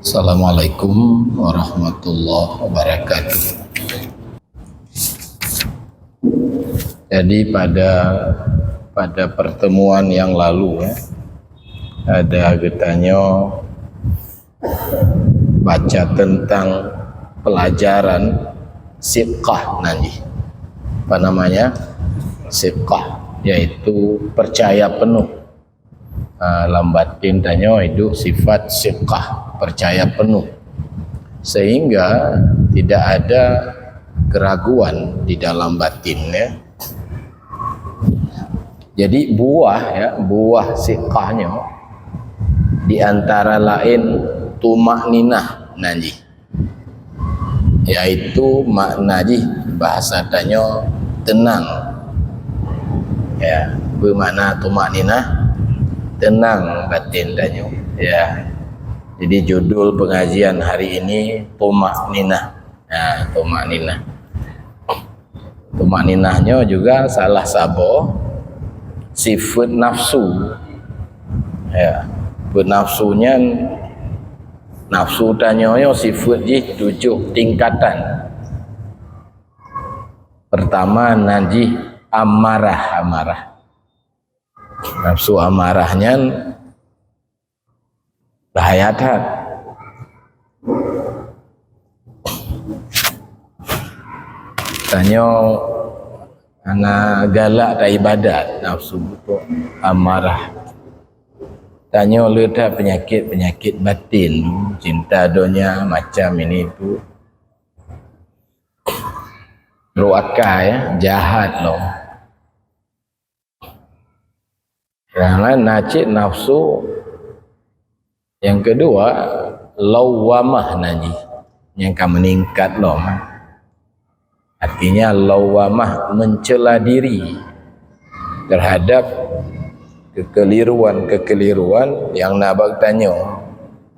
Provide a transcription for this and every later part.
Assalamualaikum warahmatullahi wabarakatuh. Jadi pada pertemuan yang lalu ada getanya baca tentang pelajaran sidqah nanti. Apa namanya? Sidqah, yaitu percaya penuh. Lambatin tanya itu sifat sidqah, percaya penuh, sehingga tidak ada keraguan di dalam batinnya. Jadi buah sidqahnya di antara lain tumakninah nanti, yaitu makna bahasa tanya tenang, ya, bermakna tumakninah, tenang batin tanya, ya. Jadi judul pengajian hari ini tumakninah. Nah, tumakninah. Tumakninahnya juga salah sabo sifat nafsu. Ya, bernafsunya nafsu tanyonya sifat 7 tingkatan. Pertama nanti amarah. Nafsu amarahnya bahayatan. Tanya anak galak tak ibadat, nafsu itu amarah. Tanya letak penyakit batin, cinta dunia macam ini itu ruaka, jahat loh. Karena nacik nafsu. Yang kedua lawamah nanti, yang akan meningkat loh. Artinya lawamah mencela diri terhadap kekeliruan yang nabak tanya.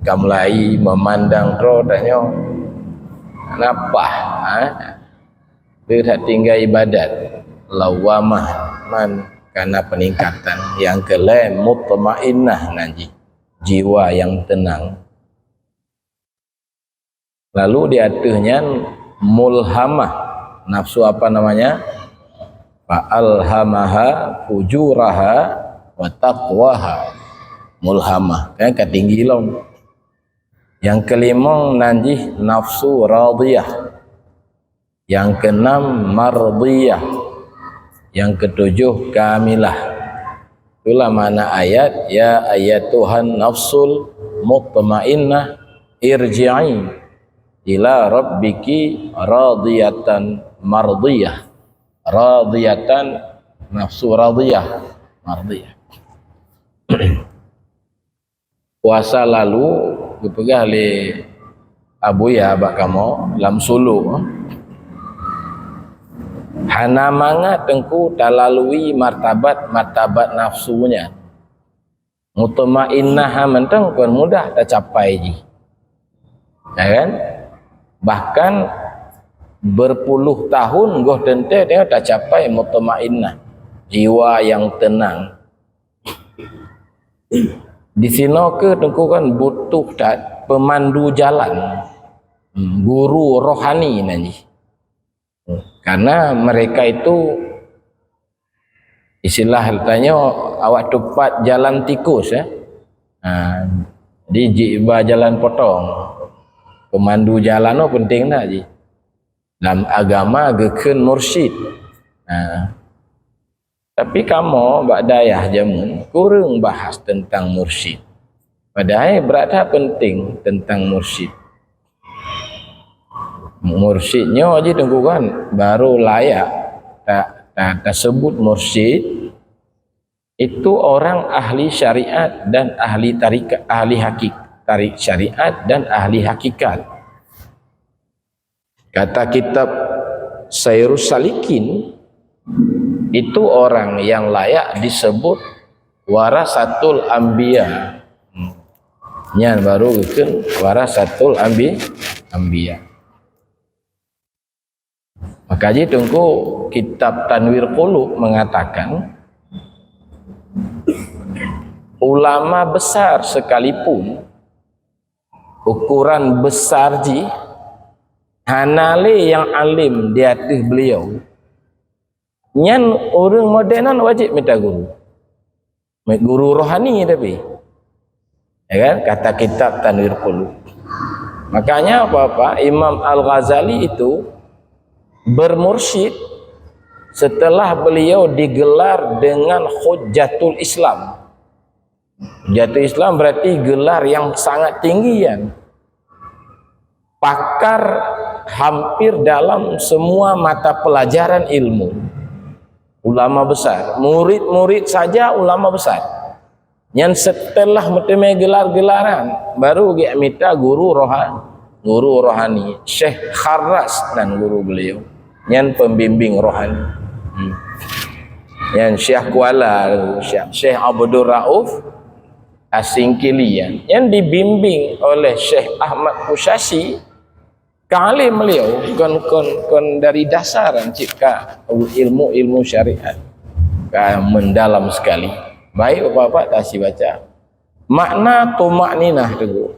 Kamulai memandang roh tanya, kenapa? Dia tak tinggal ibadat. Lawamah man karena peningkatan. Yang kelima mutmainnah nanti, jiwa yang tenang. Lalu di atasnya mulhamah, nafsu apa namanya? Fa'alhamaha fujuraha wa taqwaha. Mulhamah, kan ketinggi long. Yang kelima nanti nafsu radiyah. Yang keenam mardiyah. Yang ketujuh kamilah. Itulah mana ayat, ya ayat Tuhan nafsul mutmainnah irji'i ila rabbiki radiyatan mardiyah. Radiyatan, nafsu radiyah, mardiyah. Puasa lalu dipegah oleh Abuya bak kamu lam sulu. Hana manga tengku talalui martabat nafsunya. Mutmainnah mentang pun mudah tercapai ji. Ya kan? Bahkan berpuluh tahun goh tente dia tak capai mutmainnah, jiwa yang tenang. Di sini ke tengku kan butuh pemandu jalan, guru rohani nanti. Karena mereka itu istilah tanya awak tepat jalan tikus ya. Di jiba jalan potong. Pemandu jalan penting dah ji. Dalam agama geken mursyid. Tapi kamu bak dayah jamun kurang bahas tentang mursyid. Padahal berada penting tentang mursyid. Mursyidnya aja tunggu kan baru layak tak sebut mursyid itu orang ahli syariat dan ahli tarikat, ahli tarik syariat dan ahli hakikat. Kata kitab Sayrus Salikin itu orang yang layak disebut warasatul anbiya. Nyan baru bikin warasatul anbiya. Maka ji tunggu kitab Tanwir Qulub mengatakan ulama besar sekalipun ukuran besar ji hanale yang alim di atas beliau nyan orang modernan wajib minta guru rohani tapi ya kan kata kitab Tanwir Qulub. Makanya apa Imam Al-Ghazali itu bermursyid setelah beliau digelar dengan Hujjatul Islam. Hujjatul Islam berarti gelar yang sangat tinggi ya. Pakar hampir dalam semua mata pelajaran ilmu. Ulama besar, murid-murid saja ulama besar. Yang setelah meteme gelar-gelaran baru dia minta guru rohani, Syekh Kharras dan guru beliau. Yang pembimbing rohani. Yang Syekh Kuala, Syekh Abdul Rauf Asingkilian yang dibimbing oleh Syekh Ahmad Pusasi kali beliau kon dari dasaran cipta ilmu syariat mendalam sekali. Baik Bapak kasih baca makna tumakninah dulu,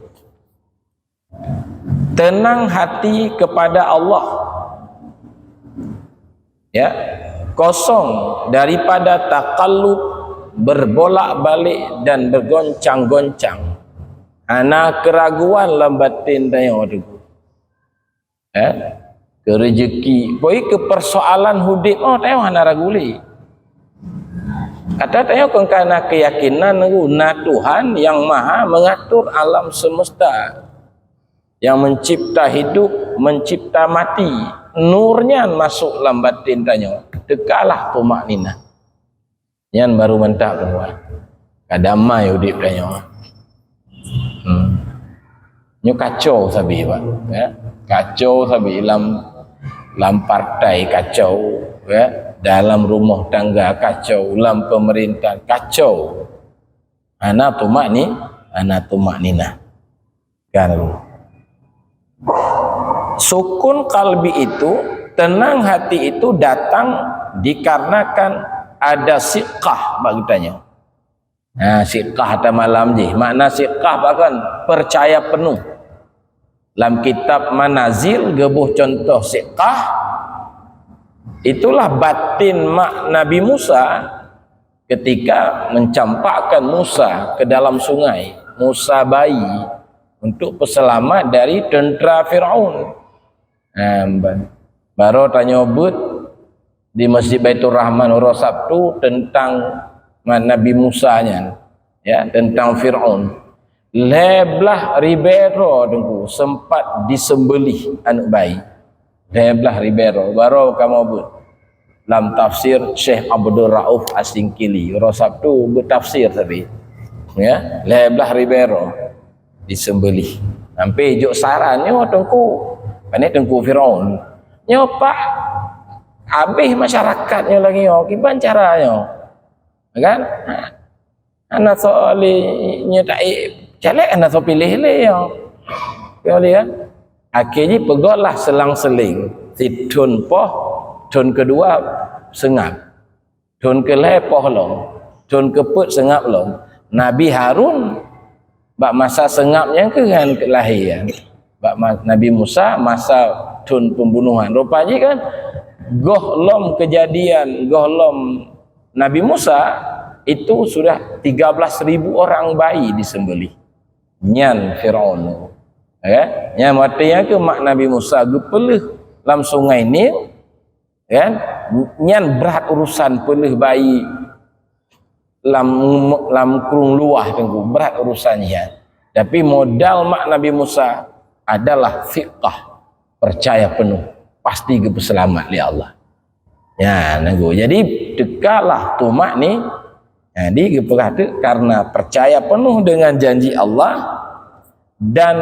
tenang hati kepada Allah ya, kosong daripada takallub, berbolak-balik dan bergoncang-goncang ana keraguan dalam batin tayo dulu ya, ke rezeki poi ke persoalan hudip tayo ana raguli kata tayo kana keyakinan na Tuhan yang maha mengatur alam semesta, yang mencipta hidup, mencipta mati, nurnya masuk dalam batin tayo, dekalah tumakninah. Yang baru mentak semua kadamai udip tayo. Nyo kacau sabi Pak ya, kacau sabi lam partai kacau ya, dalam rumah tangga kacau, dalam pemerintah kacau. Ana tumakninah kan. Sukun kalbi itu, tenang hati itu datang dikarenakan ada siqah bagi tanya. Nah, siqah ada malam je. Makna siqah bahkan percaya penuh. Dalam kitab Manazil gebuh contoh siqah, itulah batin mak Nabi Musa ketika mencampakkan Musa ke dalam sungai, Musa bayi untuk peselamat dari tentera Firaun. Baru tanya but di Masjid Baitur Rahman hari Sabtu tentang Nabi Musa nya ya, tentang Firaun. Leblah Ribeiro dengku sempat disembelih anak bayi. Leblah Ribeiro baru kamu but dalam tafsir Syekh Abdul Rauf Asingkili hari Sabtu bertafsir tapi ya, leblah Ribeiro disembelih sampai juk sarannya tengku panik tengku Firaun nyopak habis masyarakatnya lagi gimana caranya kan anak soalnya tak celek anak so pilih yo kan akhirnya pegotlah selang-seling si tun poh, tun kedua sengap, tun kelepoh long, tun keput sengap long. Nabi Harun bak masa sengapnya kan kelahiran, bak Nabi Musa masa tun pembunuhan. Rupanya kan gohlom kejadian gohlom Nabi Musa itu sudah 13.000 orang bayi disembelih. Nyan Firaun ya, nyan matinya ke mak Nabi Musa gepelih dalam sungai Nil kan, nyan berat urusan pelih bayi lam kurung luah tengku berat urusannya. Tapi modal mak Nabi Musa adalah fiqah, percaya penuh pasti ke selamat li Allah ya nanggu. Jadi dekalah tumak ni jadi berkata karena percaya penuh dengan janji Allah dan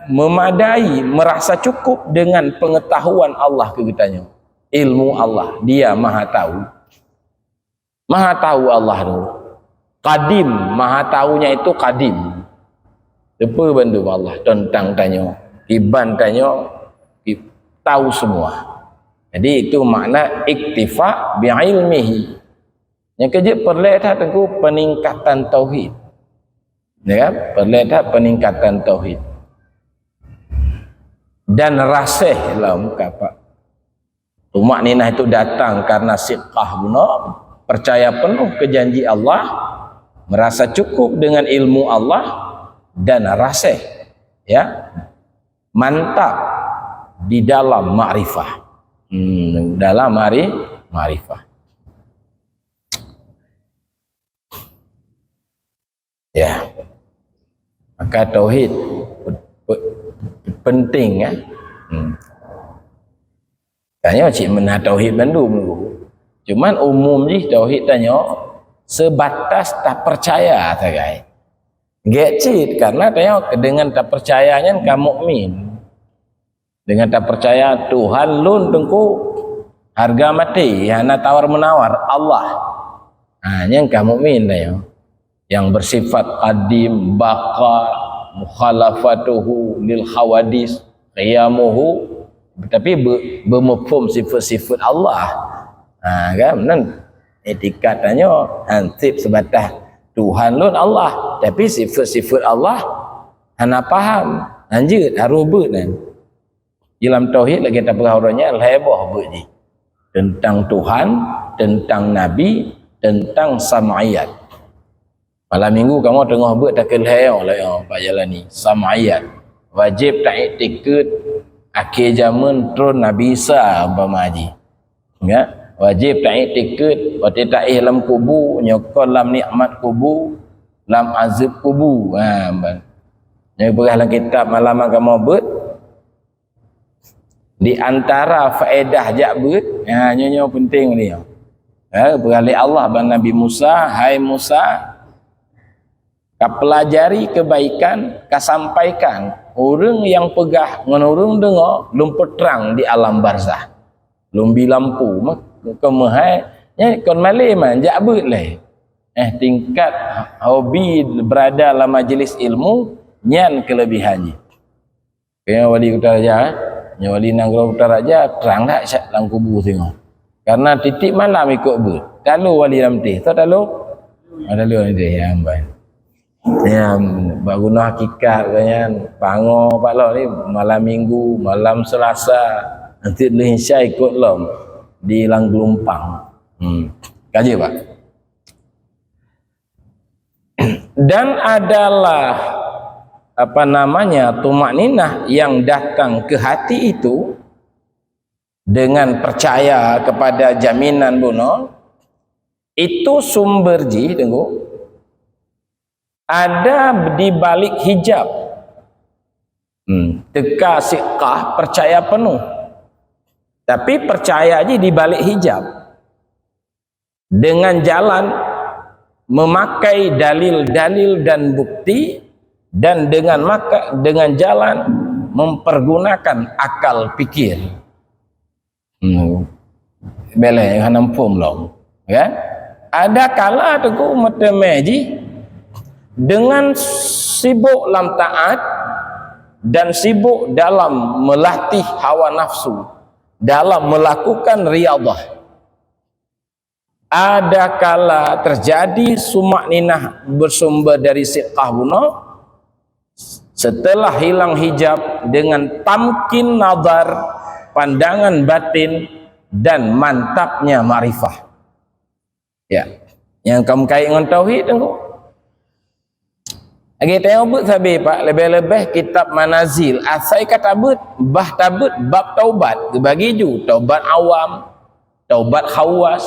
memadai merasa cukup dengan pengetahuan Allah kegetanya, ilmu Allah, dia maha tahu Allah dulu. Qadim, maha tahunya itu qadim Depa bantu Allah tentang tanya, iban tanya, tahu semua. Jadi itu makna iktifa bi'ilmihi. Yang kerja perlihat tengku peningkatan tauhid. Ya kan? Perlihat peningkatan tauhid. Dan rasih lah muka Pak. Umat ninah itu datang karena siqah guna, percaya penuh ke janji Allah, merasa cukup dengan ilmu Allah, dan rasih, ya, mantap di dalam ma'rifah. Dalam ma'rifah. Ya. Maka tauhid penting, ya. Tanya cik mana tauhid bandu. Cuman umum je tauhid tanya sebatas tak percaya tagai. Gecit karena tanya dengan tak percayanya kamu mukmin. Dengan tak percaya Tuhan lun tengku harga mati, hana tawar menawar Allah. Yang kamu mukmin tanya. Yang bersifat qadim, baqa, mukhalafatuhu lil khawadis, qiyamuhu, tapi bermufhum sifat-sifat Allah. Kan nan etikat tanya ansip sebatas Tuhan lun Allah, tapi sifat-sifat Allah hana faham. Lanjut harubut kan. Dalam tauhid lagi tak perhoranya lebah beji. Tentang Tuhan, tentang Nabi, tentang sam'iyat. Malam minggu kamu tengah buat tak kelihau lah ya Pak Jalani. Sam'iyat. Wajib tak iktikad akhir zaman turun Nabi Isa umpama haji. Ya, wajib tak iktikad waktu tak dalam kubur, nyokol dalam nikmat kubur, dalam azab kubur. Yang berah kitab malam kamu buat di antara faedah jakbut, nyonya penting ni. Beralih Allah bang Nabi Musa, hai Musa, kau pelajari kebaikan, kau sampaikan. Orang yang pegah menurun dengar, lumpuh terang di alam barzah. Lumbi lampu, kau mahai, kon malay man, jakbut lah. Tingkat hobi berada dalam majlis ilmu, nyan kelebihannya. Kaya wali kota raja, wali Nanggala kota raja, terang tak syak dalam kubur tengok. Karena titik malam ikut ber. Dalu wali ramtih, tak dalu? Dalu ni ya ambai. Ya, baguna hakikat kan, pango Pak Lo ni malam Minggu, malam Selasa, nanti Indonesia ikut lom di Langgelumpang. Kaji Pak. Dan adalah apa namanya tumakninah yang datang ke hati itu dengan percaya kepada jaminan bunuh itu sumber ji tunggu ada di balik hijab. Teka siqah percaya penuh, tapi percaya aja di balik hijab dengan jalan memakai dalil-dalil dan bukti, dan dengan jalan mempergunakan akal pikir. Bele yang nampum long, kan? Ada kala teguh matemeji dengan sibuk dalam taat dan sibuk dalam melatih hawa nafsu, dalam melakukan riyadhah. Ada kala terjadi sumakninah bersumber dari siqah bunuh setelah hilang hijab dengan tamkin nazar, pandangan batin, dan mantapnya ma'rifah. Ya, yang kamu kait dengan tauhid tengok. Lagi tengok but sabi Pak, lebih-lebih kitab manazil asai kata but bah tabut bab taubat dibagi ju taubat awam, taubat khawas,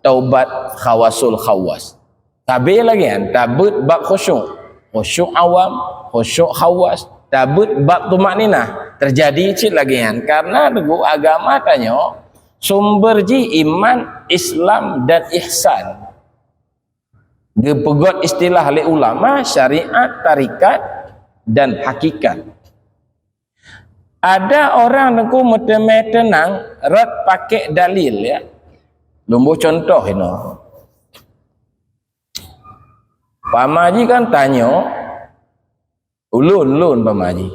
taubat khawasul khawas. Tabi lagi kan tabut bab khusyuk, khusyuk awam, khusyuk khawas, tabut bab tumakninah. Terjadi cik lagi kan karena dulu agama tanya sumber ji iman, Islam dan ihsan. Gepegot istilah oleh ulama syariat, tarikat dan hakikat. Ada orang nengku meteme tenang rat pakai dalil ya. Lumbu contoh ini. Pamaji kan tanya ulun pamaji.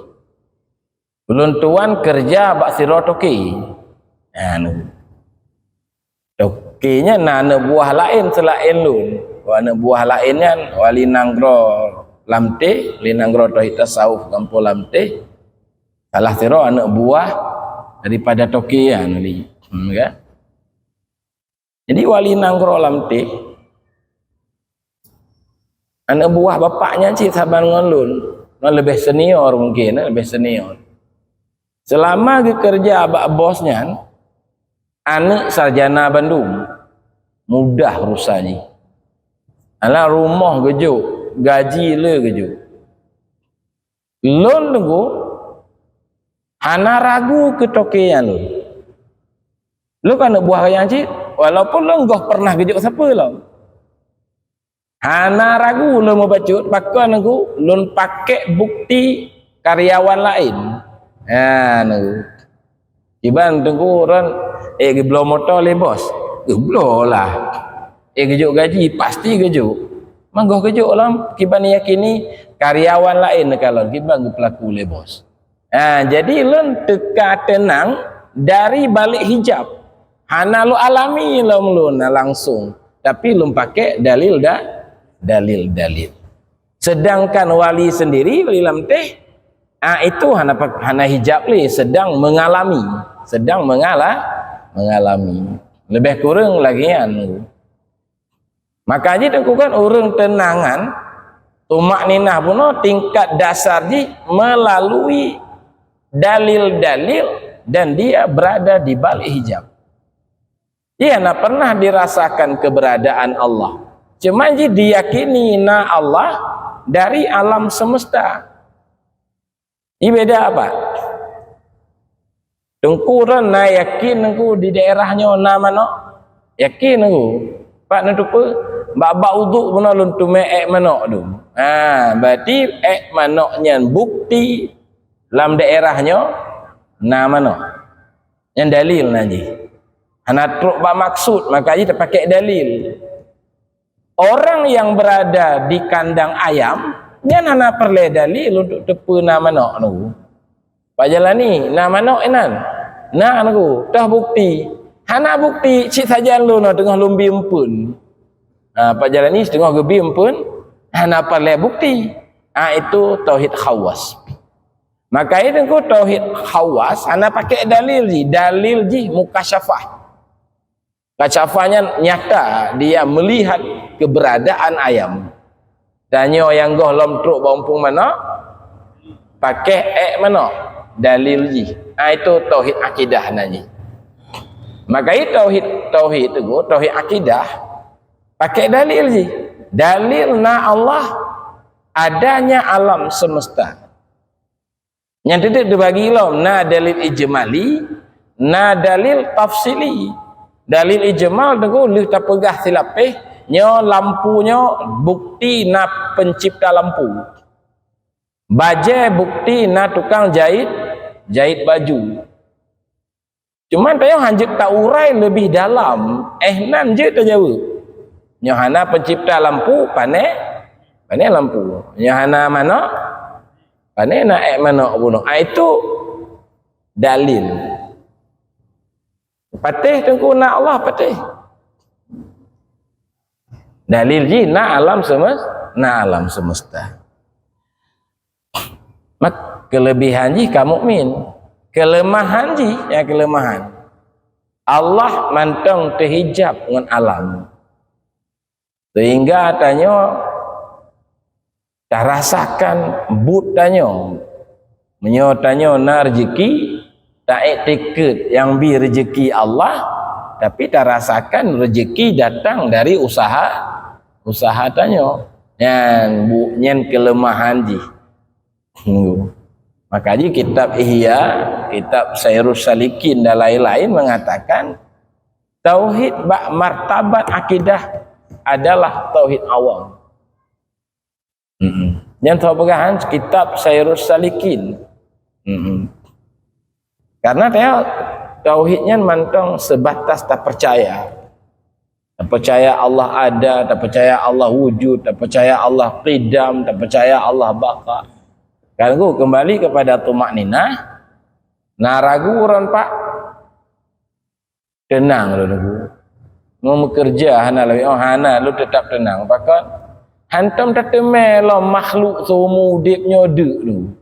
Ulun tuan kerja bak siro toki. Anu. Tokinya nana buah lain selain lun. Wana buah lainnya wali nanggro lamte, li nanggro tauhid tasawuf kampo lamte. Salah siro anak buah daripada toki anu li. Kan? Jadi wali nanggro lamte anak buah bapaknya cik saban ngelun. Lebih senior mungkin, lebih senior. Selama kerja abak bosnya, anak sarjana Bandung, mudah urusannya. Alah rumah gejuk, gaji le gejuk. Lon tunggu, ana ragu ke tokean lu. Lu kan buah yang cik, walaupun lu enggak pernah gejuk siapa lo. Ana ragu lu mau bacut, pakai nunggu, lu pakai bukti karyawan lain. Nunggu. Iban tunggu orang, belum motor le bos, belum lah. Gejuk gaji pasti gejuk. Manggoh gejuk lah. Kiban yakini karyawan lain kalau kiban pelaku le bos. Jadi lun teka tenang dari balik hijab. Hana lu alami lun langsung. Tapi lun pakai dalil dalil. Sedangkan wali sendiri lilam teh itu hana hijab li sedang mengalami, mengalami. Lebih kurang lagi anu. Makanya kan orang tenangan tumak ninah pun tingkat dasar di melalui dalil-dalil dan dia berada di balik hijab. Dia nak pernah dirasakan keberadaan Allah. Cuma diyakini na Allah dari alam semesta. Ini beda apa? Tengkuran na yakin aku di daerahnya na mana? Yakin aku. Pak nak apa? Bak uduk pun alun tu me manok tu. Berarti manoknya bukti dalam daerahnya na manok. Yang dalil nanti. Hana truk bak maksud, makanya terpakai dalil. Orang yang berada di kandang ayam, dia hana perlu dalil untuk tepu na manok tu. Pak Jalani, na manok enan. Na aku, dah bukti. Hana bukti cik saja lu nak tengah lumbi empun. Pak Jalani setengah gebi empun, hana perlu bukti. Itu tauhid khawas. Maka itu tauhid khawas, hana pakai dalil mukasyafah. Kasyafahnya nyata, dia melihat keberadaan ayam. Danyo yang goh lom truk baumpung mana? Pakai mana? Dalil itu tauhid akidah nanti. Maka itu tauhid akidah pakai dalil dalil na Allah adanya alam semesta. Yang tidak dibagi na dalil ijmali, na dalil tafsili. Dalil ijmal tengku lu tak pegah silapeh nyo lampunya bukti na pencipta lampu. Baje bukti na tukang jahit baju. Cuman tayo hanjek tak urai lebih dalam. Nan je tak jauh. Nyohana pencipta lampu pane lampu. Nyohana mana? Pane na mana bunuh. Itu dalil. Patih tengku na Allah patih. Dalil na alam semesta. Mak kelebihan kaum mukmin. Kelemahan kelemahan. Allah mantong terhijab dengan alam. Sehingga tanya tak rasakan but tanya. Menyotanyo na rezeki tak etiket yang bi rezeki Allah tapi tak rasakan rezeki datang dari usaha tanya. Yang kelemahan Makanya kitab Ihya, kitab Sairus Salikin dan lain-lain mengatakan tauhid bak martabat akidah adalah tauhid awam. Yang tahu pegangan kitab Sairus Salikin. Karena tauhidnya mantong sebatas tak percaya. Tak percaya Allah ada, tak percaya Allah wujud, tak percaya Allah qidam, tak percaya Allah baqa. Kalau kembali kepada tumakninah, nah ragu orang pak, tenang lu nunggu. Mau bekerja hana lagi, oh hana lu tetap tenang. Pakon hantam tetemelo makhluk semua dipnya dek lu.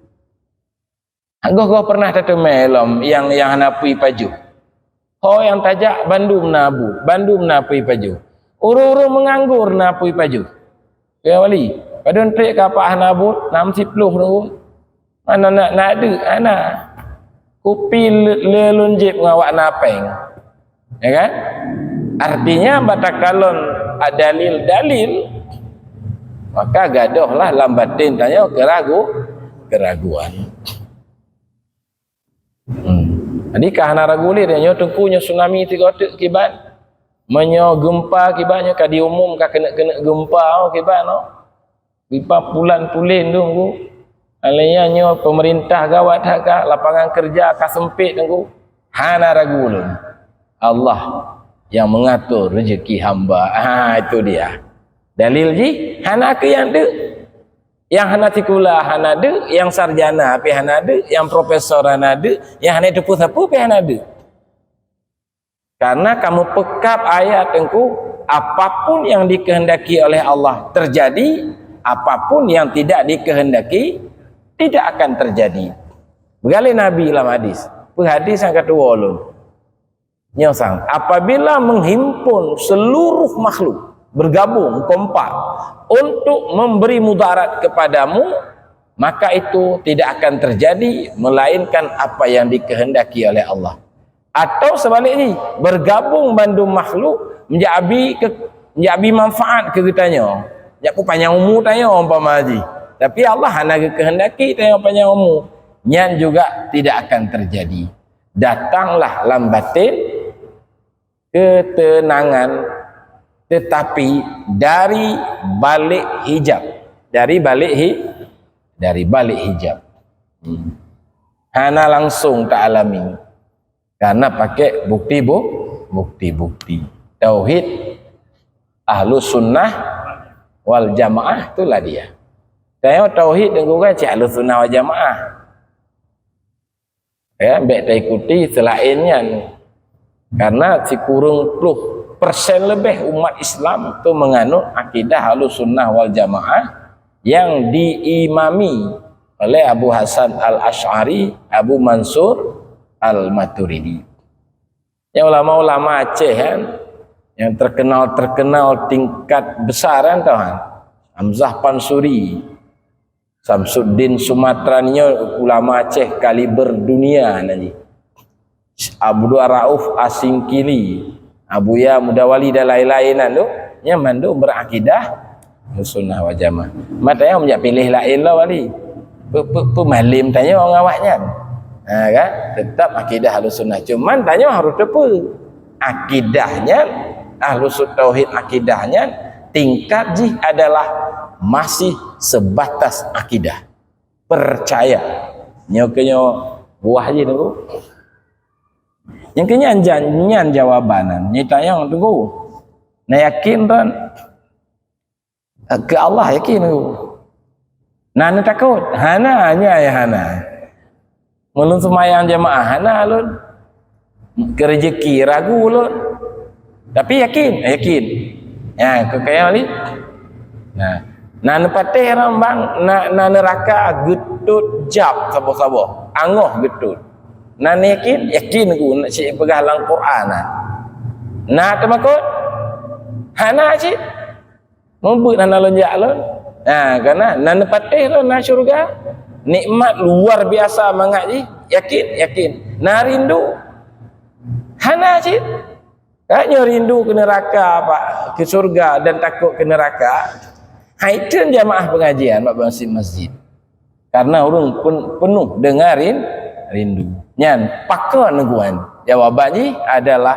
Gua pernah tetemelo yang hana pui paju. Oh yang tajak Bandung napui paju. Uru-uru menganggur napui paju. Ya wali, padahal trik kapak hana but 60 nunggu. Mana nak ada anak kupi lelunjip ngawak napeng, ya kan? Artinya batakalon ada dalil, maka gadohlah lambatin tanya keraguan. Jadi kahana ragulir nyo tengkunya tsunami tiga otak kibat, menyo gempa kibatnya ka diumum ka kena gempa kibat no, pipa pulan pulin tu. Alainya pemerintah gawat haka lapangan kerja ka sempit tengku hana ragulun Allah yang mengatur rezeki hamba. Itu dia dalil ji hana ke yang de yang hana tikula hana de yang sarjana pi hana de yang profesor hana de yang hana depu sapu pi hana de karena kamu pekap ayat tengku apapun yang dikehendaki oleh Allah terjadi, apapun yang tidak dikehendaki tidak akan terjadi. Begali Nabi dalam hadis. Hadis yang kedua ulun. Nyosang, apabila menghimpun seluruh makhluk bergabung kompak untuk memberi mudarat kepadamu, maka itu tidak akan terjadi melainkan apa yang dikehendaki oleh Allah. Atau sebaliknya, bergabung bandu makhluk menjadi manfaat ke kitanya. Jaku panjang umur tanya umpama haji. Tapi Allah hanya kehendaki tengok panjang umur. Nyan juga tidak akan terjadi. Datanglah lambatin ketenangan, tetapi dari balik hijab. Dari balik hijab. Hana langsung tak alami. Karena pakai bukti-bukti. Tauhid Ahlus Sunnah wal Jamaah itulah dia. Tengok tauhid dan gua cik Ahlus Sunnah wal Jamaah. Ya, baik tak ikuti selainnya. Karena si kurang 10% lebih umat Islam itu menganut akidah Ahlus Sunnah wal Jamaah yang diimami oleh Abu Hasan Al-Asy'ari, Abu Mansur Al-Maturidi. Yang ulama-ulama Aceh kan, yang terkenal tingkat besaran tahan. Hamzah Pansuri, Samsuddin Sumatranya ulama Aceh kaliber dunia nanti. Abdul Rauf Asingkili, Abu Ya Mudawali dan lain-lainan tu, nyaman tu berakidah Sunnah wal Jamaah. Matanya menjak pilih lain lah wali. Pemalim tanya orang awaknya. Kan? Tetap akidah Ahlus Sunnah. Cuman tanya harus tepu. Akidahnya Ahlus Tauhid akidahnya tingkat ji adalah masih sebatas akidah, percaya nyokenyo buah aja tunggu yang kenyan jawabanan nyitanya tunggu nah yakin kan ke Allah yakin tunggu nah takut hana ya hana mulun semayang jamaah hana lun ke rezeki ragu lun tapi yakin ya kayak Ali nah nepatih rambang na neraka getut jap sabo-sabo angoh getut na yakin ku nak cik pegalang Quran na temakut hana cik membut na lonjak lon karena na nepatih na syurga nikmat luar biasa mangat ji yakin na rindu hana cik kayaknya rindu ke neraka pak ke surga dan takut ke neraka. Itu jamaah pengajian mak masjid. Karena orang pun penuh dengarin rindu. Nyan pakon neguan. Jawabannya adalah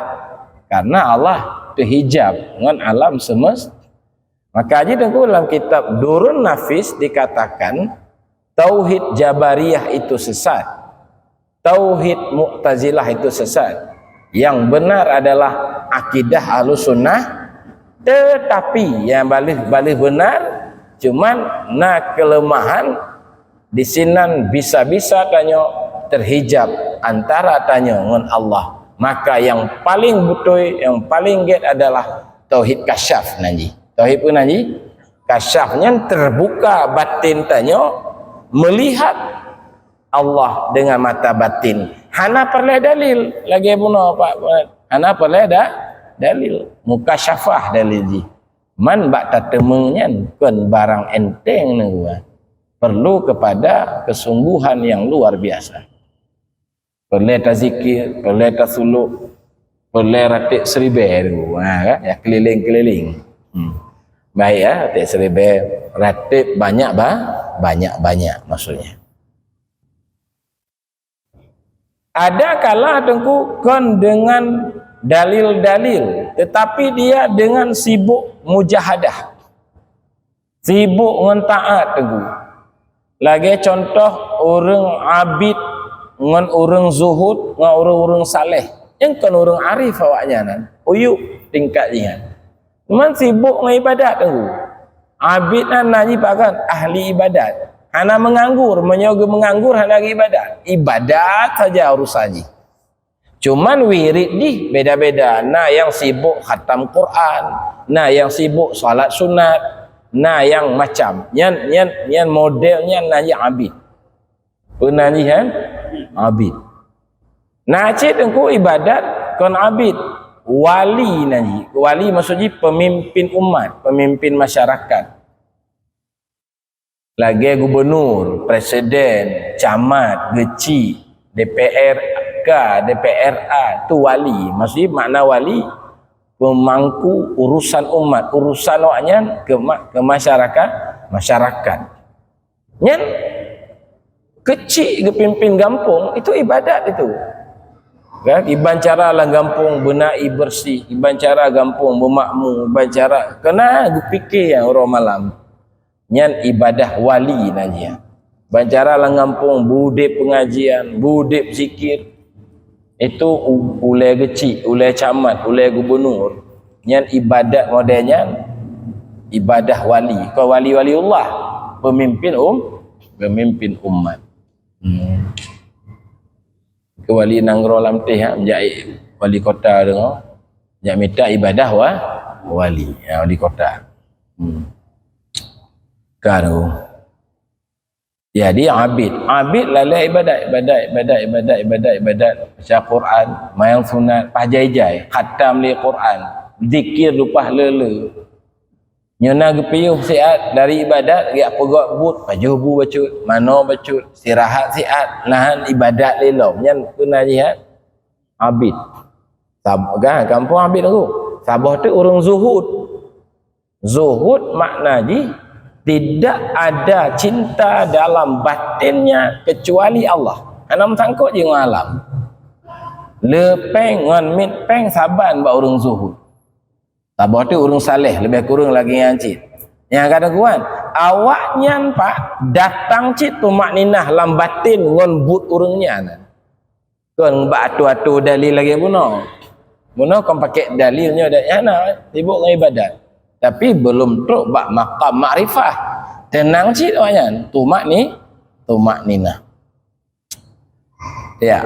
karena Allah terhijab dengan alam semesta. Maka aja dalam kitab Durun Nafis dikatakan tauhid Jabariyah itu sesat. Tauhid Mu'tazilah itu sesat. Yang benar adalah akidah Ahlus Sunnah. Tetapi yang balik benar cuman kelemahan di sinan bisa-bisa tanyo terhijab antara tanyo dengan Allah. Maka yang paling betul, yang paling get adalah tauhid kasyaf nanti. Tauhid pun nanti kasyafnya terbuka batin tanyo melihat Allah dengan mata batin. Hana perlu dalil lagi puno Pak. Hana perlu ada dalil. Mukasyafah dalil ji. Man bak tatemennya kan barang enteng nengua. Perlu kepada kesungguhan yang luar biasa. Perlu tazikir, perlu tasuluk, perlu ratik seribu. Kan? Ya keliling-keliling. Baik ya, ratik seribu. Ratik banyak maksudnya. Ada kala tengku kon dengan dalil-dalil, tetapi dia dengan sibuk mujahadah, sibuk dengan taat tengku. Lagi contoh orang abid dengan orang zuhud dengan orang saleh, yang kan orang arif awaknya nan, uyuk tingkatnya. Cuman sibuk dengan ibadat tengku. Abid nan nanyi pakan ahli ibadat. Hana menganggur, menyoga menganggur hana ibadat. Ibadat saja urusannya. Cuman wirid di beda-beda. Nah yang sibuk khatam Quran, nah yang sibuk salat sunat, nah yang macam. Yang modelnya nanya abid. Penanyi kan? Abid. Nah cik engkau ibadat kon abid. Wali nanyi. Wali maksudnya pemimpin umat, pemimpin masyarakat. Lagi gubernur, presiden, camat, geci, DPRK, DPRA, tu wali. Maksudnya makna wali pemangku urusan umat, urusan waknya ke masyarakat. Nyen kecil ke pimpin gampung itu ibadat itu. Kan iban cara lah gampung benai bersih, iban cara gampung bermakmur, iban cara kena fikir yang orang malam. Nyan ibadah wali nanya. Bancara lah ngampung budip pengajian, budip zikir. Itu ulai kecil, ulai camat, ulai gubernur. Nyan ibadat modelnya ibadah wali. Kau wali-waliullah, pemimpin umat. Ke wali nanggro lam teh menjadi wali kota dengo. Jak minta ibadah wali, ya, wali kota. Karo. Jadi abid lalai ibadat. Baca Quran, mayang sunat, pajai-jai, khatam li Quran, zikir lupa lele. Nyona gepiyuh siat dari ibadat, dia pegak but, pajubu bacut, mano bacut, istirahat siat, nahan ibadat lelo. Nyan kena lihat abid. Sabah kampung abid aku. Sabah tu orang zuhud. Zuhud makna ji tidak ada cinta dalam batinnya kecuali Allah. Anam sangkut je dengan alam. Lepeng ngan mit peng saban ba orang zuhud. Sabah tu orang saleh lebih kurang lagi yang cit. Yang kata kuan, awaknya pak datang cit tu makninah lam batin ngan but orangnya. Kan ba atu-atu dalil lagi buno. Buno kan pakai dalilnya dak yana sibuk dengan ibadat. Tapi belum truk bak maqam makrifah. Tenang cik awaknya. Tumak nina. Ya.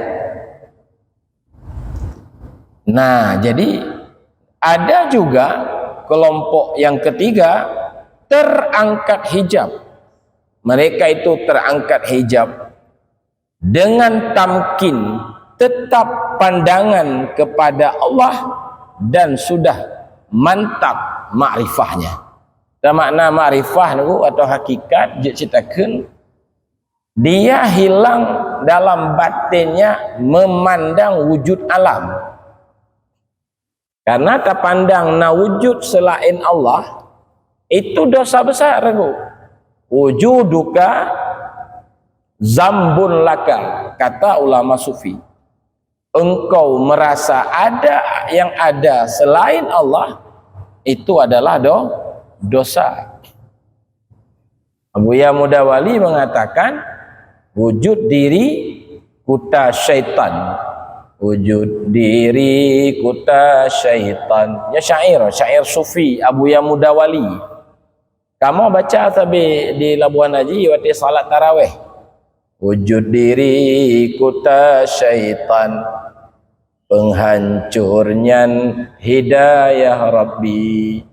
Nah, jadi ada juga kelompok yang ketiga terangkat hijab. Mereka itu terangkat hijab dengan tamkin tetap pandangan kepada Allah dan sudah mantap makrifahnya. Dan makna makrifah niku atau hakikat je citakeun dia hilang dalam batinnya memandang wujud alam. Karena tak pandang na wujud selain Allah itu dosa besar niku. Wujuduka zambun laka, kata ulama sufi. Engkau merasa ada yang ada selain Allah itu adalah dosa. Buya Mudawali mengatakan wujud diri kuta syaitan. Wujud diri kuta syaitan. Ya syair sufi Abuya Mudawali. Kamu baca tapi di Labuan Haji waktu salat tarawih. wujud diriku ta syaitan, penghancurnya hidayah Rabbi,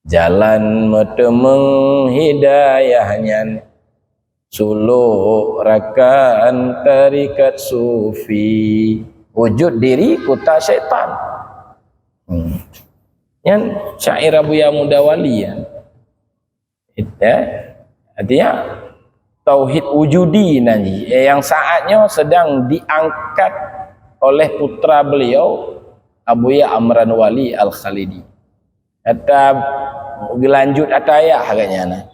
jalan metemeng hidayahnya, suluk rakan tarikat sufi, wujud diriku ta syaitan. Yang syair Abuya Mudawali ya. Artinya tauhid wujudi nanti yang saatnya sedang diangkat oleh putra beliau Abuya Amran Wali Al-Khalidi. Kata lanjut ataya agaknya nah.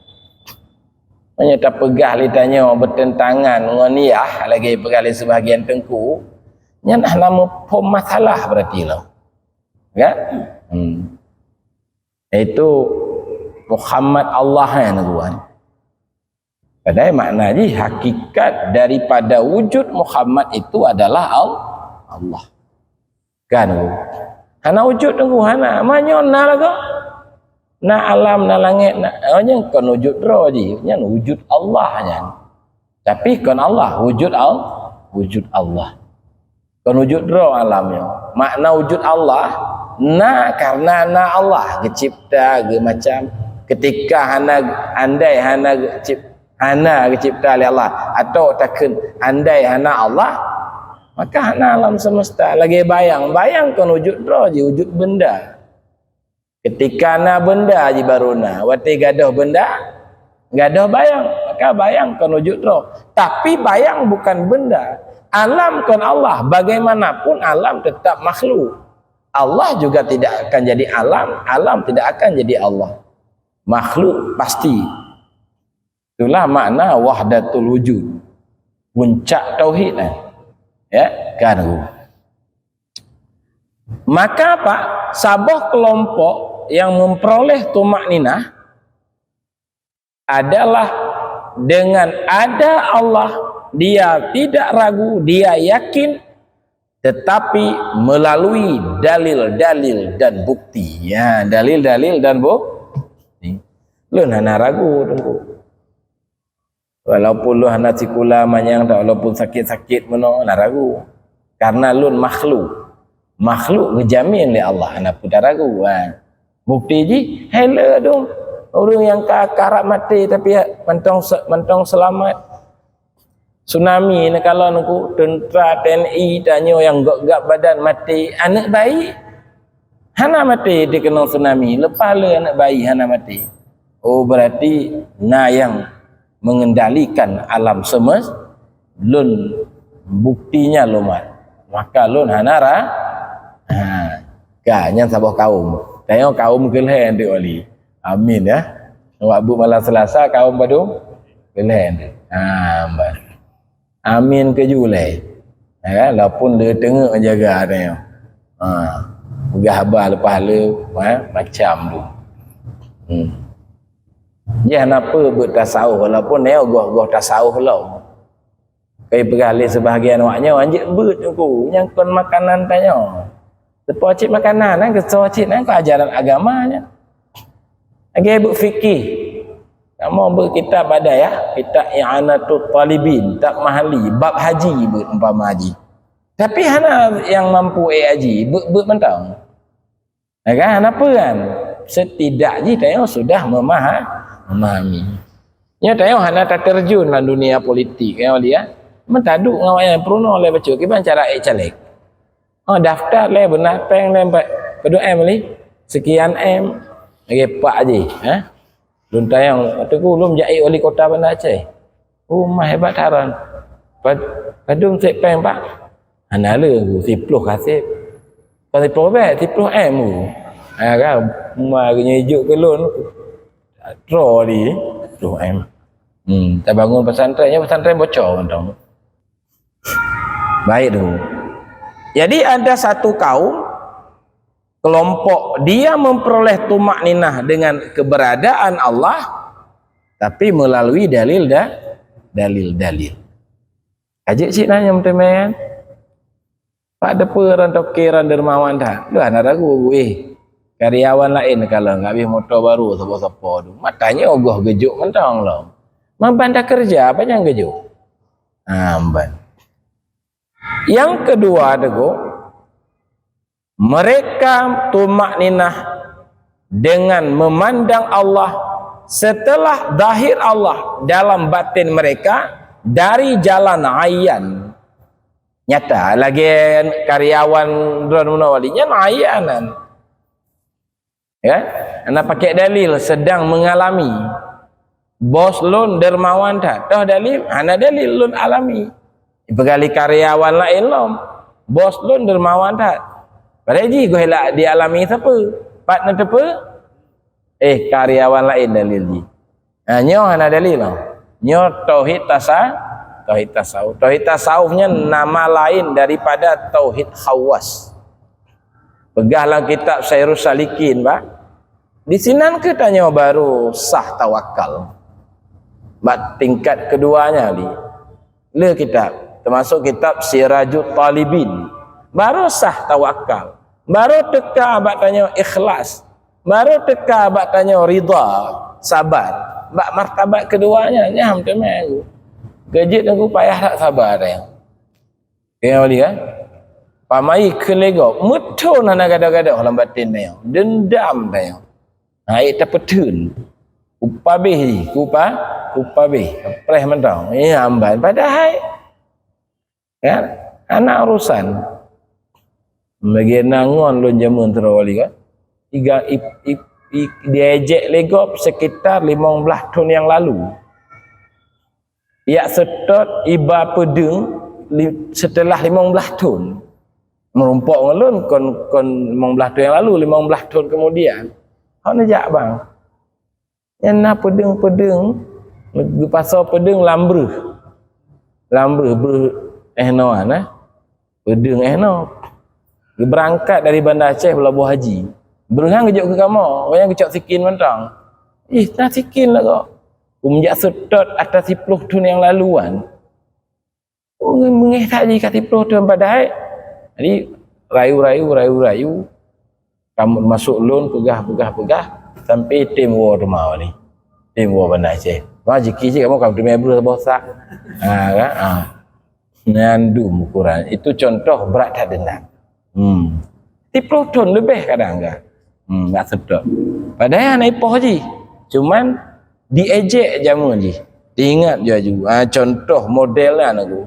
Hanya tak pegah litanya bertentangan dengan niyah lagi perkali sebahagian tengku. Nya nah nama pom masalah berarti lah. Kan? Itu Muhammad Allah yang tuan. Padahal maknanya hakikat daripada wujud Muhammad itu adalah Allah. Kan? Hana wujud tunggu hana manyon na laga. Na alam na langit na hanya kan wujud roh je, nya wujud Allah nya. Tapi kan Allah wujud Allah. Kan wujud roh alamnya. Makna wujud Allah na karena na Allah kecipta ge macam ketika andai kecipta oleh Allah atau takkan andai Allah maka alam semesta lagi bayangkan wujud roh je wujud benda ketika benda je baruna wati gadah benda gadah bayang maka bayangkan wujud roh tapi bayang bukan benda alam kan Allah bagaimanapun alam tetap makhluk Allah juga tidak akan jadi alam tidak akan jadi Allah makhluk pasti. Itulah makna wahdatul wujud, puncak tauhid ya kan. Maka Pak, sabah kelompok yang memperoleh tumakninah adalah dengan ada Allah, dia tidak ragu, dia yakin, tetapi melalui dalil-dalil dan bukti. Ya, dalil-dalil dan bukti. Lu hana ragu tunggu. Walaupun lu hana sikula manyang tak walaupun sakit-sakit meno hana ragu. Karena lu makhluk. Makhluk ngejamin oleh Allah hana pun tak ragu. Bukti ji, hello dong. Orang yang karak mati tapi mentong selamat. Tsunami ni kalau nunggu tentera TNI tanya yang gak badan mati anak bayi hana mati dia kena tsunami lepas le anak bayi hana mati. Oh berarti yang mengendalikan alam semesta lun buktinya lumat maka lun hanara kanya sabah kaum tengok kaum kelhen dia oli amin ya waktu malam Selasa kaum padu kelhen amin ke julai ya walaupun dia tengok jaga tengok gahaba lepas le macam tu jangan apa bertasawuf walaupun dia goh tasawuf lah kai pergali sebahagian waknya anjik bet aku yang kon makanan tanya depa cip makanan kan keso cip kan ajaran agamanya lagi bu fikih kamu berkitab ada ya kitab i'anatul talibin tak mahali bab haji umpama haji tapi hana yang mampu haji ber mentang kan apa kan setidaknya tengok sudah memahami nya tengok hana tak terjun dalam dunia politik kan dia mentaduk ngawanya peruno oleh baca kiban cara caleg daftar le benar peng le pedu li sekian lagi pak haji Lun tayang kataku belum jadi wali kota Bandar Aceh. Rumah hebat haran. Padung cek peng pak. Anala aku 10 kasih. Kalau 10 bet 10 M tu. Kan rumahnya hijau ke lun. Draw di 10 M. Tak bangun pesantren bocor mentang. Baik tu. Jadi ada satu kaum kelompok dia memperoleh tumakninah dengan keberadaan Allah tapi melalui dalil. Ajak cik nanya teman. Pak depan tokiran dermawan dah. Lu ana ragu karyawan lain kalau enggak habis motor baru sapa-sapa tu. Matanya ogoh gejuk mentang lah. Membantah kerja apa yang gejuk? Amban. Yang kedua teguh, mereka tumak ninah dengan memandang Allah setelah zahir Allah dalam batin mereka dari jalan ayan. Nyata lagi karyawan Drone Munawalinya ayanan. Ya, anda pakai dalil sedang mengalami. Bos lun dermawan tak? Tahu dalil? Ana dalil lun alami. Begali karyawan lain lom. Bos lun dermawan tak? Pada ji gue lah dialami siapa? Partner siapa? Karyawan lain dalil ji. Nyo ana dalil lah. Nyo tauhid tasawuf. Tauhid tasawufnya nama lain daripada tauhid khawas. Pegahlah kitab Syairus Salikin, Pak. Di sinan ke tanya baru sah tawakal. Bak tingkat keduanya li. Le kitab, termasuk kitab Sirajut Talibin. Baru sah tawakal. Baru teka bak tanya ikhlas. Baru teka bak tanya ridha, sabar. Bak martabat keduanya nyam temeng. Gejit aku payah tak sabar ya. Kaya boleh kan? Pamai kelego mutu nana gada-gada dalam batin dia. Dendam dia. Naik terpetun. Upabeh upabeh. Preh mentang. Amban padahal kan anak urusan. Bagi nangon lun jamun terawali kan. Diejek legop sekitar 15 tahun yang lalu. Ya setot iba pedeng setelah 15 tahun. Merumpok ngelun kon 15 tahun yang lalu, 15 tahun kemudian. Hak nejak bang. Yang nak pedeng pasal pedeng lambreh. Lambreh noan pedeng no. Berangkat dari Bandar Aceh Pelabuhan Haji. Berengang kejok ke kamar, orang kecok sikin mentang. Nak sikin lah kok. Menjak setot atas 10 tahun yang laluan. Mengeh tak je kat 10 tahun padahal. Jadi rayu. Kamu masuk lun pegah sampai tim war rumah ni. Tim war Bandar Aceh. Wah jiki je kamu member bosak. Kan? Ngandum ukuran. Itu contoh berat tak dendam. 10 tahun lebih kadang kan. Tak sedap. Padahal anak ipoh je. Cuman diejek jamu je. Diingat je. Contoh modelnya aku.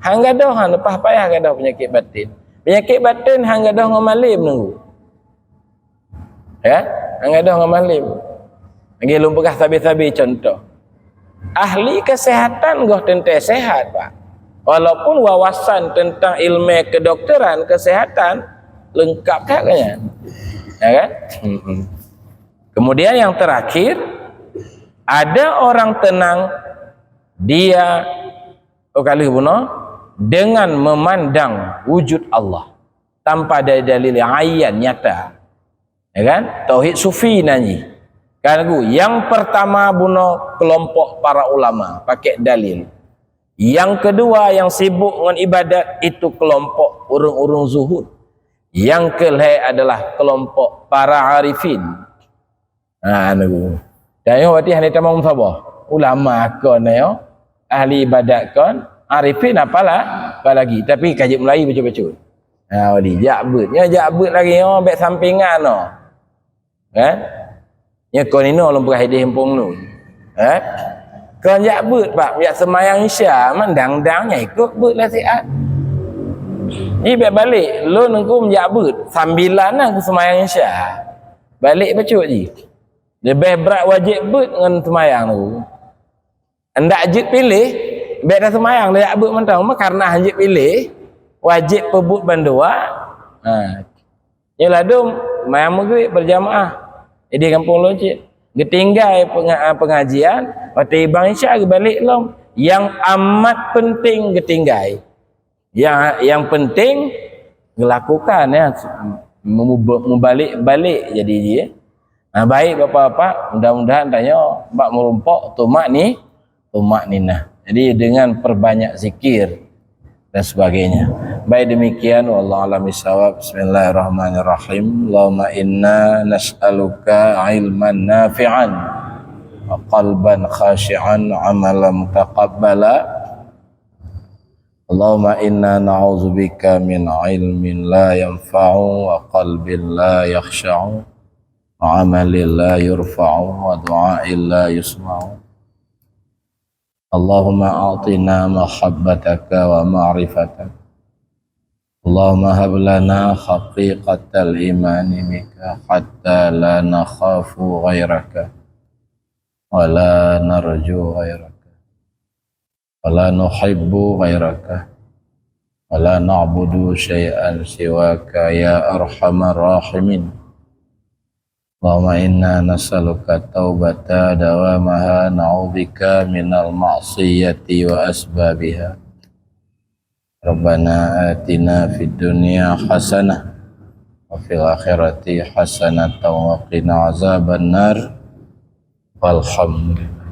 Hang gadoh lepas payah gadoh penyakit batin. Penyakit batin hang gadoh ngamalim nunggu. Ya, hang gadoh ngamalim. Lagi lum pegah sabi-sabi contoh. Ahli kesehatan goh tentang sehat, Pak. Walaupun wawasan tentang ilmu kedokteran kesehatan lengkap tak kayaknya. Ya kan? Kemudian yang terakhir, ada orang tenang dia kali bunuh dengan memandang wujud Allah tanpa ada dalil ayan nyata. Ya kan? Tauhid sufi nanti. Kan yang pertama bunuh kelompok para ulama pakai dalil. Yang kedua yang sibuk dengan ibadat itu kelompok urung-urung zuhud. Yang kelihatan adalah kelompok para arifin. Dan yang berarti hanya tamam sabah. Ulama kon yo, ahli ibadat kon, arifin apalah, apa lagi. Tapi kaji Melayu betul-betul. Jakbut lagi yo, baik sampingan no. Kan? Nya kon ini orang berhadih hempung nu. Kon jakbut Pak, jak semayang Isya, mandang-dangnya ikut but nasihat. Ni balik lu nengku menjabut sambilan aku semayang Isya. Balik bacut je. Lebih berat wajib but dengan semayang tu. Hendak je pilih baik dah semayang dah but mentang karena hang pilih wajib pebut bandua. Yalah dum mayang maghrib berjamaah. Di kampung Locik. Getinggai pengajian, waktu bang Isya balik lom. Yang amat penting getinggai. Yang penting dilakukan ya, membalik jadi dia. Baik bapak-bapak, mudah-mudahan tanya bak merumpok tumak ninah. Jadi dengan perbanyak zikir dan sebagainya. Baik demikian wallahu a'lam bishawab. Bismillahirrahmanirrahim. Allahumma inna nas'aluka ilman nafi'an wa qalban khashi'an amalan mutaqabbala Allahumma inna na'udzubika min ilmin la yanfa'u wa qalbin la yakhsha'u wa amalin la yurfa'u wa du'ain la yusma'u. Allahumma a'tina mahabbataka wa ma'rifataka. Allahumma hab lana haqiqatal imani bika hatta la nakhafu ghairaka wa la narju ghairaka wa la nuhibbu ghairaka wa la na'budu syai'an siwaka ya arhamar rahimin. Allahumma inna nas'aluka taubata dawamaha na'udzubika minal ma'siyati wa asbabiha. Rabbana atina fid dunya hasanah wa fil akhirati hasanah wa qina azabannar. Walhamdulillah.